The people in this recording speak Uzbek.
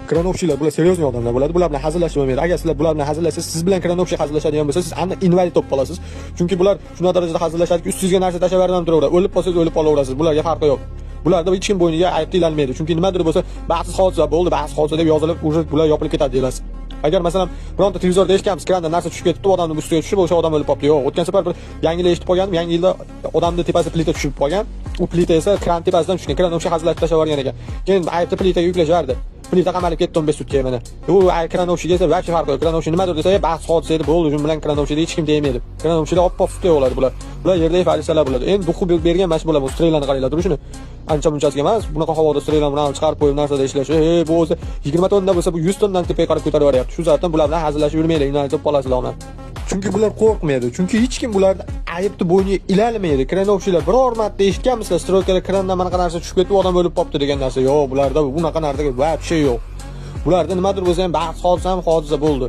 kranovchilar bular seryozni odamlar bo'ladi. Bular bilan hazillashib bo'lmaydi. Agar sizlar bular bilan hazillashsangiz, siz bilan kranovchi hazillashadigan bo'lsa, siz aniq invalid bo'lib qolasiz. Chunki bular shunday darajada hazillashadiki, ustingizga narsa tashlaverib turaveradi. O'lib qolsangiz o'lib qolaverasiz. Bularga farqi yo'q. Bularda hech kim bo'yniga ayb ilanmaydi. Chunki nimadir bo'lsa, baxtsiz hodisa bo'ldi, baxtsiz hodisa deb yozilib, уже bular yopilib ketadi deyilasiz. Agar masalan bironta televizorda eshitganmiz, krandan narsa tushib ketibdi, odamning ustiga tushib, o'sha odam o'lib qolibdi. Yo'q, o'tgan safar bir yangilik eshitib qolgandim. Yangi yilda odamning tepasiga plita tushib qolgan. U plita esa kran tepasidan tushgan. Kranovchi hazillashib tashlab yuborgan ekan. Keyin aybni plitaga yuklashardi. Plita qamalib ketdi 15 sutka mana. U kranovchiga esa barcha farqi yo'q. Kranovchi nimadir desa, baxtsiz hodisa edi, bo'ldi, shu bilan kranovchiga hech kim tegmaydi. Kranovchilar oppoq sutga bo'ladi bular. Bular yerdagi farishtalar bo'ladi. Endi duxu bergan mash bo'ladi. Strelani qaranglar, turishini. Ancha munchasiga emas, bunaqa havoda strelani bilan chiqarib qo'yib narsada ishlash. Bu o'zi 20 tonna bo'lsa, bu 100 tondan tepaga qarab ko'tarib yuboryapti. Shu sababdan bular bilan hazillashib yurmaylik, inaytib qolasizlar. Chunki bular qo'rqmaydi. Chunki hech kim bularni aybni bo'yniga ilalmaydi. Kranovchilar biror marta eshitganmisizlar, stroykada krandan mana qanaqa narsa tushib ketdi, odam o'lib qolibdi degan narsa yo'q. Bularda bunaqa narsaga voобще yo'q. Bularda nimadir bo'lsa ham baxtsiz hodisa bo'ldi.